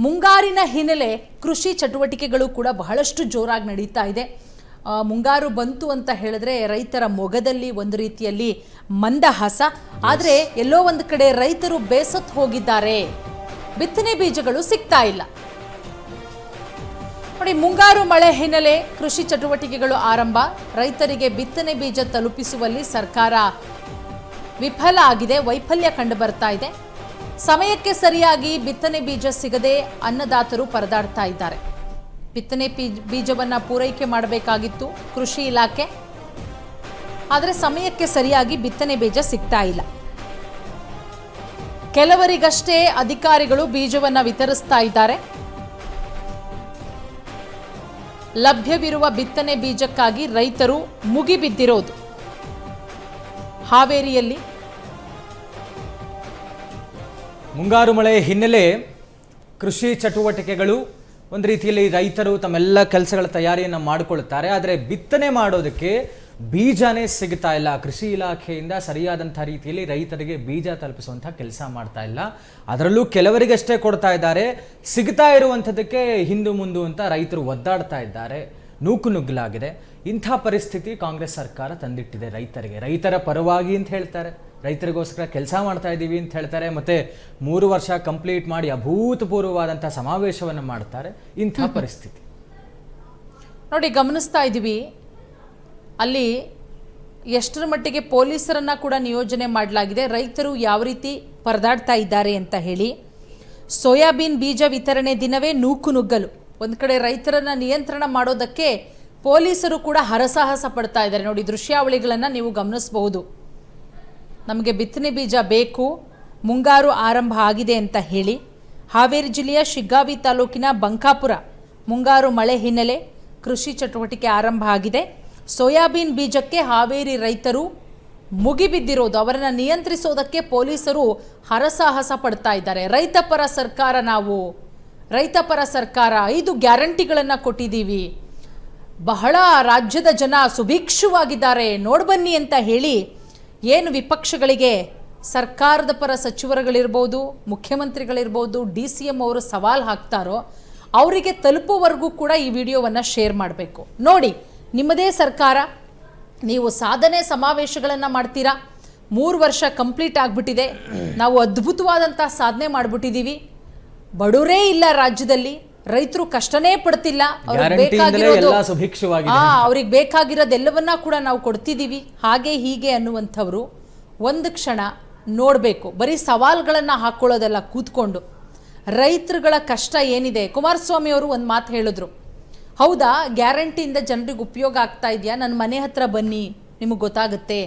ಮುಂಗಾರಿನ ಹಿನ್ನೆಲೆ ಕೃಷಿ ಚಟುವಟಿಕೆಗಳು ಕೂಡ ಬಹಳಷ್ಟು ಜೋರಾಗಿ ನಡೀತಾ ಇದೆ. ಮುಂಗಾರು ಬಂತು ಅಂತ ಹೇಳಿದ್ರೆ ರೈತರ ಮೊಗದಲ್ಲಿ ಒಂದು ರೀತಿಯಲ್ಲಿ ಮಂದಹಾಸ. ಆದರೆ ಎಲ್ಲೋ ಒಂದು ಕಡೆ ರೈತರು ಬೇಸತ್ತು ಹೋಗಿದ್ದಾರೆ, ಬಿತ್ತನೆ ಬೀಜಗಳು ಸಿಗ್ತಾ ಇಲ್ಲ. ನೋಡಿ, ಮುಂಗಾರು ಮಳೆ ಹಿನ್ನೆಲೆ ಕೃಷಿ ಚಟುವಟಿಕೆಗಳು ಆರಂಭ. ರೈತರಿಗೆ ಬಿತ್ತನೆ ಬೀಜ ತಲುಪಿಸುವಲ್ಲಿ ಸರ್ಕಾರ ವಿಫಲ ಆಗಿದೆ, ವೈಫಲ್ಯ ಕಂಡು ಬರ್ತಾ ಇದೆ. ಸಮಯಕ್ಕೆ ಸರಿಯಾಗಿ ಬಿತ್ತನೆ ಬೀಜ ಸಿಗದೆ ಅನ್ನದಾತರು ಪರದಾಡ್ತಾ ಇದ್ದಾರೆ. ಬಿತ್ತನೆ ಬೀಜವನ್ನು ಪೂರೈಕೆ ಮಾಡಬೇಕಾಗಿತ್ತು ಕೃಷಿ ಇಲಾಖೆ, ಆದರೆ ಸಮಯಕ್ಕೆ ಸರಿಯಾಗಿ ಬಿತ್ತನೆ ಬೀಜ ಸಿಗ್ತಾ ಇಲ್ಲ. ಕೆಲವರಿಗಷ್ಟೇ ಅಧಿಕಾರಿಗಳು ಬೀಜವನ್ನು ವಿತರಿಸ್ತಾ ಇದ್ದಾರೆ. ಲಭ್ಯವಿರುವ ಬಿತ್ತನೆ ಬೀಜಕ್ಕಾಗಿ ರೈತರು ಮುಗಿಬಿದ್ದಿರೋದು. ಹಾವೇರಿಯಲ್ಲಿ ಮುಂಗಾರು ಮಳೆ ಹಿನ್ನೆಲೆ ಕೃಷಿ ಚಟುವಟಿಕೆಗಳು ಒಂದು ರೀತಿಯಲ್ಲಿ ರೈತರು ತಮ್ಮೆಲ್ಲ ಕೆಲಸಗಳ ತಯಾರಿಯನ್ನು ಮಾಡಿಕೊಳ್ತಾರೆ. ಆದರೆ ಬಿತ್ತನೆ ಮಾಡೋದಕ್ಕೆ ಬೀಜನೇ ಸಿಗ್ತಾ ಇಲ್ಲ. ಕೃಷಿ ಇಲಾಖೆಯಿಂದ ಸರಿಯಾದಂಥ ರೀತಿಯಲ್ಲಿ ರೈತರಿಗೆ ಬೀಜ ತಲುಪಿಸುವಂಥ ಕೆಲಸ ಮಾಡ್ತಾ ಇಲ್ಲ. ಅದರಲ್ಲೂ ಕೆಲವರಿಗಷ್ಟೇ ಕೊಡ್ತಾ ಇದ್ದಾರೆ. ಸಿಗ್ತಾ ಇರುವಂಥದ್ದಕ್ಕೆ ಹಿಂದು ಮುಂದು ಅಂತ ರೈತರು ಒದ್ದಾಡ್ತಾ ಇದ್ದಾರೆ. ನೂಕುನುಗ್ಗಲಾಗಿದೆ. ಇಂಥ ಪರಿಸ್ಥಿತಿ ಕಾಂಗ್ರೆಸ್ ಸರ್ಕಾರ ತಂದಿಟ್ಟಿದೆ ರೈತರಿಗೆ. ರೈತರ ಪರವಾಗಿ ಅಂತ ಹೇಳ್ತಾರೆ, ರೈತರಿಗೋಸ್ಕರ ಕೆಲಸ ಮಾಡ್ತಾ ಇದ್ದೀವಿ ಅಂತ ಹೇಳ್ತಾರೆ, ಮತ್ತೆ 3 ವರ್ಷ ಕಂಪ್ಲೀಟ್ ಮಾಡಿ ಅಭೂತಪೂರ್ವವಾದಂಥ ಸಮಾವೇಶವನ್ನು ಮಾಡ್ತಾರೆ. ಇಂಥ ಪರಿಸ್ಥಿತಿ ನೋಡಿ, ಗಮನಿಸ್ತಾ ಇದ್ದೀವಿ. ಅಲ್ಲಿ ಎಷ್ಟರ ಮಟ್ಟಿಗೆ ಪೊಲೀಸರನ್ನ ಕೂಡ ನಿಯೋಜನೆ ಮಾಡಲಾಗಿದೆ. ರೈತರು ಯಾವ ರೀತಿ ಪರದಾಡ್ತಾ ಇದ್ದಾರೆ ಅಂತ ಹೇಳಿ. ಸೋಯಾಬೀನ್ ಬೀಜ ವಿತರಣೆ ದಿನವೇ ನೂಕುನುಗ್ಗಲು. ಒಂದು ಕಡೆ ರೈತರನ್ನ ನಿಯಂತ್ರಣ ಮಾಡೋದಕ್ಕೆ ಪೊಲೀಸರು ಕೂಡ ಹರಸಾಹಸ ಪಡ್ತಾ ಇದ್ದಾರೆ. ನೋಡಿ, ದೃಶ್ಯಾವಳಿಗಳನ್ನು ನೀವು ಗಮನಿಸಬಹುದು. ನಮಗೆ ಬಿತ್ತನೆ ಬೀಜ ಬೇಕು, ಮುಂಗಾರು ಆರಂಭ ಆಗಿದೆ ಅಂತ ಹೇಳಿ. ಹಾವೇರಿ ಜಿಲ್ಲೆಯ ಶಿಗ್ಗಾವಿ ತಾಲೂಕಿನ ಬಂಕಾಪುರ ಮುಂಗಾರು ಮಳೆ ಹಿನ್ನೆಲೆ ಕೃಷಿ ಚಟುವಟಿಕೆ ಆರಂಭ ಆಗಿದೆ. ಸೋಯಾಬೀನ್ ಬೀಜಕ್ಕೆ ಹಾವೇರಿ ರೈತರು ಮುಗಿಬಿದ್ದಿರೋದು. ಅವರನ್ನು ನಿಯಂತ್ರಿಸೋದಕ್ಕೆ ಪೊಲೀಸರು ಹರಸಾಹಸ ಪಡ್ತಾ ಇದ್ದಾರೆ. ರೈತಪರ ಸರ್ಕಾರ ನಾವು, ರೈತಪರ ಸರ್ಕಾರ, 5 ಗ್ಯಾರಂಟಿಗಳನ್ನು ಕೊಟ್ಟಿದ್ದೀವಿ, ಬಹಳ ರಾಜ್ಯದ ಜನ ಸುಭಿಕ್ಷವಾಗಿದ್ದಾರೆ, ನೋಡ್ಬನ್ನಿ ಅಂತ ಹೇಳಿ ಏನು ವಿಪಕ್ಷಗಳಿಗೆ ಸರ್ಕಾರದ ಪರ ಸಚಿವರುಗಳಿರ್ಬೋದು, ಮುಖ್ಯಮಂತ್ರಿಗಳಿರ್ಬೋದು, DCM ಅವರು ಸವಾಲು ಹಾಕ್ತಾರೋ ಅವರಿಗೆ ತಲುಪುವವರೆಗೂ ಕೂಡ ಈ ವಿಡಿಯೋವನ್ನು ಶೇರ್ ಮಾಡಬೇಕು. ನೋಡಿ, ನಿಮ್ಮದೇ ಸರ್ಕಾರ, ನೀವು ಸಾಧನೆ ಸಮಾವೇಶಗಳನ್ನು ಮಾಡ್ತೀರಾ. 3 ವರ್ಷ ಕಂಪ್ಲೀಟ್ ಆಗಿಬಿಟ್ಟಿದೆ, ನಾವು ಅದ್ಭುತವಾದಂಥ ಸಾಧನೆ ಮಾಡಿಬಿಟ್ಟಿದ್ದೀವಿ, ಬಡವರೇ ಇಲ್ಲ ರಾಜ್ಯದಲ್ಲಿ, ರೈತರು ಕಷ್ಟನೇ ಪಡ್ತಿಲ್ಲ, ಅವ್ರಿಗೆ ಬೇಕಾಗಿರೋದೆಲ್ಲವನ್ನ ಕೂಡ ನಾವು ಕೊಡ್ತಿದ್ದೀವಿ, ಹಾಗೆ ಹೀಗೆ ಅನ್ನುವಂಥವ್ರು ಒಂದು ಕ್ಷಣ ನೋಡಬೇಕು. ಬರೀ ಸವಾಲುಗಳನ್ನು ಹಾಕ್ಕೊಳ್ಳೋದೆಲ್ಲ ಕೂತ್ಕೊಂಡು ರೈತರುಗಳ ಕಷ್ಟ ಏನಿದೆ. ಕುಮಾರಸ್ವಾಮಿ ಅವರು ಒಂದು ಮಾತು ಹೇಳಿದ್ರು, ಹೌದಾ, ಗ್ಯಾರಂಟಿಯಿಂದ ಜನರಿಗೆ ಉಪಯೋಗ ಆಗ್ತಾ ಇದೆಯಾ, ನನ್ನ ಮನೆ ಹತ್ರ ಬನ್ನಿ, ನಿಮಗೆ ಗೊತ್ತಾಗುತ್ತೆ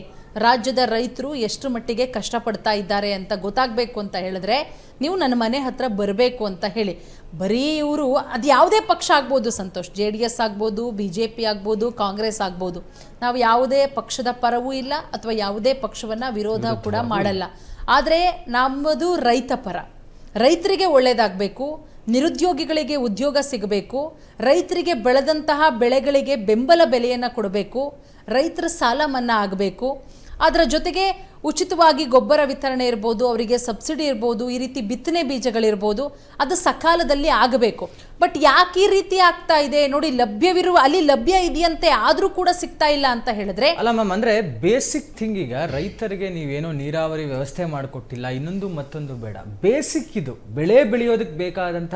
ರಾಜ್ಯದ ರೈತರು ಎಷ್ಟು ಮಟ್ಟಿಗೆ ಕಷ್ಟಪಡ್ತಾ ಇದ್ದಾರೆ ಅಂತ ಗೊತ್ತಾಗಬೇಕು ಅಂತ ಹೇಳಿದ್ರೆ ನೀವು ನನ್ನ ಮನೆ ಹತ್ರ ಬರಬೇಕು ಅಂತ ಹೇಳಿ. ಬರೀ ಇವರು ಅದು ಯಾವುದೇ ಪಕ್ಷ ಆಗ್ಬೋದು ಸಂತೋಷ್, JDS ಆಗ್ಬೋದು, BJP ಆಗ್ಬೋದು, ಕಾಂಗ್ರೆಸ್ ಆಗ್ಬೋದು, ನಾವು ಯಾವುದೇ ಪಕ್ಷದ ಪರವೂ ಇಲ್ಲ ಅಥವಾ ಯಾವುದೇ ಪಕ್ಷವನ್ನು ವಿರೋಧ ಕೂಡ ಮಾಡಲ್ಲ. ಆದರೆ ನಮ್ಮದು ರೈತ ಪರ, ರೈತರಿಗೆ ಒಳ್ಳೆಯದಾಗಬೇಕು, ನಿರುದ್ಯೋಗಿಗಳಿಗೆ ಉದ್ಯೋಗ ಸಿಗಬೇಕು, ರೈತರಿಗೆ ಬೆಳೆದಂತಹ ಬೆಳೆಗಳಿಗೆ ಬೆಂಬಲ ಬೆಲೆಯನ್ನು ಕೊಡಬೇಕು, ರೈತರ ಸಾಲ ಮನ್ನಾ ಆಗಬೇಕು, ಅದರ ಜೊತೆಗೆ ಉಚಿತವಾಗಿ ಗೊಬ್ಬರ ವಿತರಣೆ ಇರ್ಬೋದು, ಅವರಿಗೆ ಸಬ್ಸಿಡಿ ಇರ್ಬೋದು, ಈ ರೀತಿ ಬಿತ್ತನೆ ಬೀಜಗಳಿರ್ಬೋದು, ಅದು ಸಕಾಲದಲ್ಲಿ ಆಗಬೇಕು. ಬಟ್ ಯಾಕೆ ಈ ರೀತಿ ಆಗ್ತಾ ಇದೆ ನೋಡಿ, ಲಭ್ಯವಿರುವ ಅಲ್ಲಿ ಲಭ್ಯ ಇದೆಯಂತೆ, ಆದರೂ ಕೂಡ ಸಿಗ್ತಾ ಇಲ್ಲ ಅಂತ ಹೇಳಿದ್ರೆ ಅಲ್ಲ ಮ್ಯಾಮ್, ಅಂದರೆ ಬೇಸಿಕ್ ಥಿಂಗ್, ಈಗ ರೈತರಿಗೆ ನೀವೇನೋ ನೀರಾವರಿ ವ್ಯವಸ್ಥೆ ಮಾಡಿಕೊಟ್ಟಿಲ್ಲ, ಇನ್ನೊಂದು ಮತ್ತೊಂದು ಬೇಡ, ಬೇಸಿಕ್ ಇದು ಬೆಳೆ ಬೆಳೆಯೋದಕ್ಕೆ ಬೇಕಾದಂಥ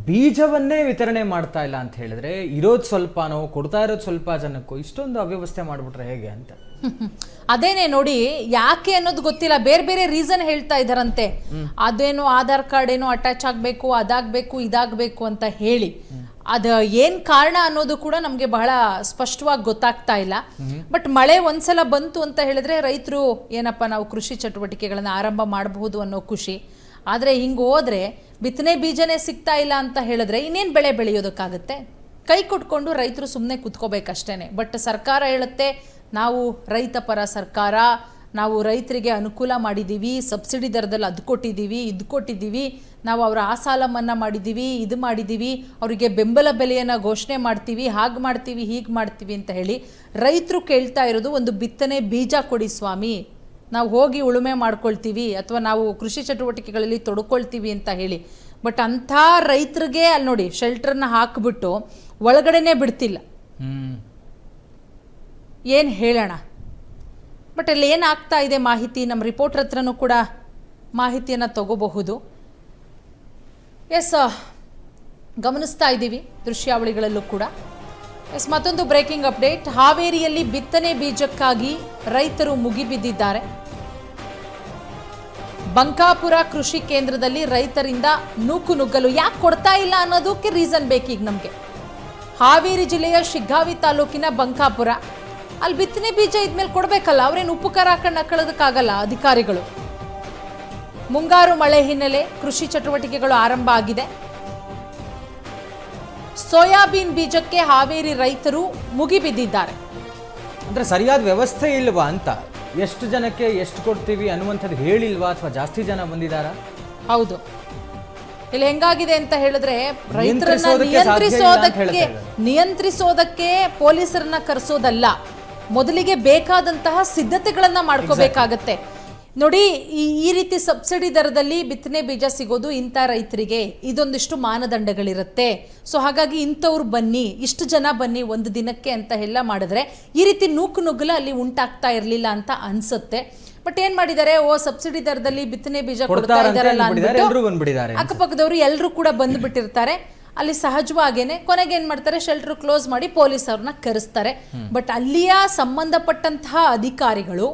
ಬೀಜವನ್ನೇ ವಿತರಣೆ ಮಾಡ್ತಾ ಇಲ್ಲ ಅಂತ ಹೇಳಿದ್ರೆ ಇರೋದು ಸ್ವಲ್ಪನೋ ಕೊಡ್ತಾ ಇರೋದು ಸ್ವಲ್ಪ ಜನಕ್ಕೂ ಇಷ್ಟೊಂದು ಅವ್ಯವಸ್ಥೆ ಮಾಡಿಬಿಟ್ರೆ ಹೇಗೆ ಅಂತ. ಅದೇನೆ ನೋಡಿ, ಯಾಕೆ ಅನ್ನೋದು ಗೊತ್ತಿಲ್ಲ, ಬೇರೆ ಬೇರೆ ರೀಸನ್ ಹೇಳ್ತಾ ಇದ್ದಾರಂತೆ. ಅದೇನೋ ಆಧಾರ್ ಕಾರ್ಡ್ ಏನೋ ಅಟ್ಯಾಚ್ ಆಗಬೇಕು, ಅದಾಗಬೇಕು, ಇದಾಗಬೇಕು ಅಂತ ಹೇಳಿ. ಅದು ಏನು ಕಾರಣ ಅನ್ನೋದು ಕೂಡ ನಮಗೆ ಬಹಳ ಸ್ಪಷ್ಟವಾಗಿ ಗೊತ್ತಾಗ್ತಾ ಇಲ್ಲ. ಬಟ್ ಮಳೆ ಒಂದ್ಸಲ ಬಂತು ಅಂತ ಹೇಳಿದ್ರೆ ರೈತರು ಏನಪ್ಪ ನಾವು ಕೃಷಿ ಚಟುವಟಿಕೆಗಳನ್ನು ಆರಂಭ ಮಾಡಬಹುದು ಅನ್ನೋ ಖುಷಿ. ಆದರೆ ಹಿಂಗೆ ಹೋದರೆ ಬಿತ್ತನೆ ಬೀಜನೇ ಸಿಗ್ತಾ ಇಲ್ಲ ಅಂತ ಹೇಳಿದ್ರೆ ಇನ್ನೇನು ಬೆಳೆ ಬೆಳೆಯೋದಕ್ಕಾಗುತ್ತೆ? ಕೈ ಕೊಟ್ಕೊಂಡು ರೈತರು ಸುಮ್ಮನೆ ಕೂತ್ಕೋಬೇಕಷ್ಟೇ. ಬಟ್ ಸರ್ಕಾರ ಹೇಳುತ್ತೆ ನಾವು ರೈತ ಪರ ಸರ್ಕಾರ, ನಾವು ರೈತರಿಗೆ ಅನುಕೂಲ ಮಾಡಿದ್ದೀವಿ, ಸಬ್ಸಿಡಿ ದರದಲ್ಲಿ ಅದು ಕೊಟ್ಟಿದ್ದೀವಿ, ಇದು ಕೊಟ್ಟಿದ್ದೀವಿ, ನಾವು ಅವರ ಆ ಸಾಲ ಮನ್ನಾ ಮಾಡಿದ್ದೀವಿ, ಇದು ಮಾಡಿದ್ದೀವಿ, ಅವರಿಗೆ ಬೆಂಬಲ ಬೆಲೆಯನ್ನು ಘೋಷಣೆ ಮಾಡ್ತೀವಿ, ಹಾಗೆ ಮಾಡ್ತೀವಿ, ಹೀಗೆ ಮಾಡ್ತೀವಿ ಅಂತ ಹೇಳಿ ರೈತರು ಕೇಳ್ತಾ ಇರೋದು ಒಂದು ಬಿತ್ತನೆ ಬೀಜ ಕೊಡಿ ಸ್ವಾಮಿ, ನಾವು ಹೋಗಿ ಉಳುಮೆ ಮಾಡ್ಕೊಳ್ತೀವಿ ಅಥವಾ ನಾವು ಕೃಷಿ ಚಟುವಟಿಕೆಗಳಲ್ಲಿ ತೊಡ್ಕೊಳ್ತೀವಿ ಅಂತ ಹೇಳಿ. ಬಟ್ ಅಂಥ ರೈತರಿಗೆ ಅಲ್ಲಿ ನೋಡಿ ಶೆಲ್ಟರ್ನ ಹಾಕಿಬಿಟ್ಟು ಒಳಗಡೆನೇ ಬಿಡ್ತಿಲ್ಲ. ಏನು ಹೇಳೋಣ. ಬಟ್ ಅಲ್ಲಿ ಏನಾಗ್ತಾ ಇದೆ ಮಾಹಿತಿ ನಮ್ಮ ರಿಪೋರ್ಟರ್ ಹತ್ರನೂ ಕೂಡ ಮಾಹಿತಿಯನ್ನು ತಗೋಬಹುದು. ಎಸ್, ಗಮನಿಸ್ತಾ ಇದ್ದೀವಿ ದೃಶ್ಯಾವಳಿಗಳಲ್ಲೂ ಕೂಡ. ಎಸ್, ಮತ್ತೊಂದು ಬ್ರೇಕಿಂಗ್ ಅಪ್ಡೇಟ್. ಹಾವೇರಿಯಲ್ಲಿ ಬಿತ್ತನೆ ಬೀಜಕ್ಕಾಗಿ ರೈತರು ಮುಗಿಬಿದ್ದಿದ್ದಾರೆ. ಬಂಕಾಪುರ ಕೃಷಿ ಕೇಂದ್ರದಲ್ಲಿ ರೈತರಿಂದ ನುಗ್ಗಲು ಯಾಕೆ ಕೊಡ್ತಾ ಇಲ್ಲ ಅನ್ನೋದಕ್ಕೆ ರೀಸನ್ ಬೇಕೀಗ ನಮಗೆ. ಹಾವೇರಿ ಜಿಲ್ಲೆಯ ಶಿಗ್ಗಾವಿ ತಾಲೂಕಿನ ಬಂಕಾಪುರ, ಅಲ್ಲಿ ಬಿತ್ತನೆ ಬೀಜ ಇದ್ಮೇಲೆ ಕೊಡಬೇಕಲ್ಲ, ಅವ್ರೇನು ಉಪ್ಪು ಖಾರ ಹಾಕೊಂಡು ನಕ್ಕಳೋದಕ್ಕಾಗಲ್ಲ ಅಧಿಕಾರಿಗಳು. ಮುಂಗಾರು ಮಳೆ ಹಿನ್ನೆಲೆ ಕೃಷಿ ಚಟುವಟಿಕೆಗಳು ಆರಂಭ ಆಗಿದೆ. ಸೋಯಾಬೀನ್ ಬೀಜಕ್ಕೆ ಹಾವೇರಿ ರೈತರು ಮುಗಿಬಿದ್ದಿದ್ದಾರೆ. ಅಂದ್ರೆ ಸರಿಯಾದ ವ್ಯವಸ್ಥೆ ಇಲ್ವಾ ಅಂತ, ಎಷ್ಟು ಜನಕ್ಕೆ ಎಷ್ಟು ಕೊಡ್ತೀವಿ ಅನ್ನುವಂಥದ್ದು ಹೇಳಿಲ್ವಾ, ಅಥವಾ ಜಾಸ್ತಿ ಜನ ಬಂದಿದ್ದಾರಾ? ಹೌದು, ಇಲ್ಲಿ ಹೆಂಗಾಗಿದೆ ಅಂತ ಹೇಳಿದ್ರೆ ರೈತರನ್ನ ನಿಯಂತ್ರಿಸೋದಕ್ಕೆ ಪೊಲೀಸರನ್ನ ಕರೆಸೋದಲ್ಲ, ಮೊದಲಿಗೆ ಬೇಕಾದಂತಹ ಸಿದ್ಧತೆಗಳನ್ನ ಮಾಡ್ಕೋಬೇಕಾಗತ್ತೆ. ನೋಡಿ, ಈ ರೀತಿ ಸಬ್ಸಿಡಿ ದರದಲ್ಲಿ ಬಿತ್ತನೆ ಬೀಜ ಸಿಗೋದು ಇಂಥ ರೈತರಿಗೆ ಇದೊಂದಿಷ್ಟು ಮಾನದಂಡಗಳಿರುತ್ತೆ. ಸೊ ಹಾಗಾಗಿ ಇಂಥವ್ರು ಬನ್ನಿ, ಇಷ್ಟು ಜನ ಬನ್ನಿ ಒಂದು ದಿನಕ್ಕೆ ಅಂತ ಎಲ್ಲ ಮಾಡಿದ್ರೆ ಈ ರೀತಿ ನುಗ್ಗಲು ಅಲ್ಲಿ ಉಂಟಾಗ್ತಾ ಇರಲಿಲ್ಲ ಅಂತ ಅನ್ಸುತ್ತೆ. ಬಟ್ ಏನ್ ಮಾಡಿದ್ದಾರೆ, ಸಬ್ಸಿಡಿ ದರದಲ್ಲಿ ಬಿತ್ತನೆ ಬೀಜ ಕೊಡ್ತಾ ಇದಾರಲ್ಲ ಅಂದ್ಬಿಟ್ಟು ಅಕ್ಕಪಕ್ಕದವರು ಎಲ್ಲರೂ ಕೂಡ ಬಂದ್ಬಿಟ್ಟಿರ್ತಾರೆ. ಅಲ್ಲಿ ಸಹಜವಾಗೇನೆ ಕೊನೆಗೆ ಏನ್ ಮಾಡ್ತಾರೆ, ಶೆಲ್ಟರ್ ಕ್ಲೋಸ್ ಮಾಡಿ ಪೊಲೀಸ್ ಅವ್ರನ್ನ ಕರೆಸ್ತಾರೆ. ಬಟ್ ಅಲ್ಲಿಯ ಸಂಬಂಧಪಟ್ಟಂತಹ ಅಧಿಕಾರಿಗಳು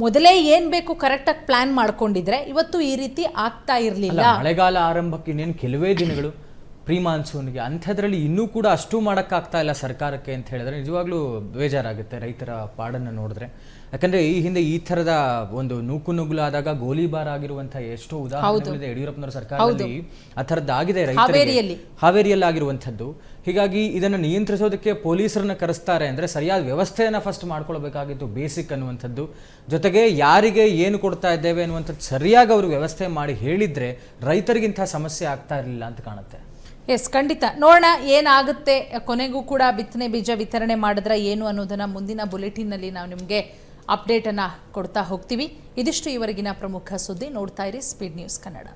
ಮೊದಲೇ ಏನ್ ಬೇಕು ಕರೆಕ್ಟ್ ಆಗಿ ಪ್ಲಾನ್ ಮಾಡ್ಕೊಂಡಿದ್ರೆ ಇವತ್ತು ಈ ರೀತಿ ಆಗ್ತಾ ಇರ್ಲಿಲ್ಲ. ಮಳೆಗಾಲ ಆರಂಭಕ್ಕೆ ಇನ್ನೇನು ಕೆಲವೇ ದಿನಗಳು, ಪ್ರೀ ಮಾನ್ಸೂನ್ಗೆ, ಅಂಥದ್ರಲ್ಲಿ ಇನ್ನೂ ಕೂಡ ಅಷ್ಟು ಮಾಡೋಕ್ಕಾಗ್ತಾ ಇಲ್ಲ ಸರ್ಕಾರಕ್ಕೆ ಅಂತ ಹೇಳಿದ್ರೆ ನಿಜವಾಗ್ಲೂ ಬೇಜಾರಾಗುತ್ತೆ ರೈತರ ಪಾಡನ್ನು ನೋಡಿದ್ರೆ. ಯಾಕಂದ್ರೆ ಈ ಹಿಂದೆ ಈ ಥರದ ಒಂದು ನುಗ್ಗಲಾದಾಗ ಗೋಲಿಬಾರ್ ಆಗಿರುವಂತಹ ಎಷ್ಟೋ ಉದಾಹರಣೆಗಳಿದೆ. ಯಡಿಯೂರಪ್ಪನವರ ಸರ್ಕಾರದಲ್ಲಿ ಆ ಥರದ್ದಾಗಿದೆ ರೈತರಿಗೆ, ಹಾವೇರಿಯಲ್ಲಿ ಆಗಿರುವಂಥದ್ದು. ಹೀಗಾಗಿ ಇದನ್ನು ನಿಯಂತ್ರಿಸೋದಕ್ಕೆ ಪೊಲೀಸರನ್ನ ಕರೆಸ್ತಾರೆ ಅಂದರೆ ಸರಿಯಾದ ವ್ಯವಸ್ಥೆಯನ್ನು ಫಸ್ಟ್ ಮಾಡ್ಕೊಳ್ಬೇಕಾಗಿತ್ತು, ಬೇಸಿಕ್ ಅನ್ನುವಂಥದ್ದು. ಜೊತೆಗೆ ಯಾರಿಗೆ ಏನು ಕೊಡ್ತಾ ಇದ್ದೇವೆ ಅನ್ನುವಂಥದ್ದು ಸರಿಯಾಗಿ ಅವರು ವ್ಯವಸ್ಥೆ ಮಾಡಿ ಹೇಳಿದ್ರೆ ರೈತರಿಗಿಂತ ಸಮಸ್ಯೆ ಆಗ್ತಾ ಇರಲಿಲ್ಲ ಅಂತ ಕಾಣುತ್ತೆ. ಎಸ್, ಖಂಡಿತ ನೋಡೋಣ ಏನಾಗುತ್ತೆ. ಕೊನೆಗೂ ಕೂಡ ಬಿತ್ತನೆ ಬೀಜ ವಿತರಣೆ ಮಾಡಿದ್ರೆ ಏನು ಅನ್ನೋದನ್ನ ಮುಂದಿನ ಬುಲೆಟಿನ್ನಲ್ಲಿ ನಾವು ನಿಮಗೆ ಅಪ್ಡೇಟನ್ನು ಕೊಡ್ತಾ ಹೋಗ್ತೀವಿ. ಇದಿಷ್ಟು ಇವರೆಗಿನ ಪ್ರಮುಖ ಸುದ್ದಿ. ನೋಡ್ತಾ ಇರಿ ಸ್ಪೀಡ್ ನ್ಯೂಸ್ ಕನ್ನಡ.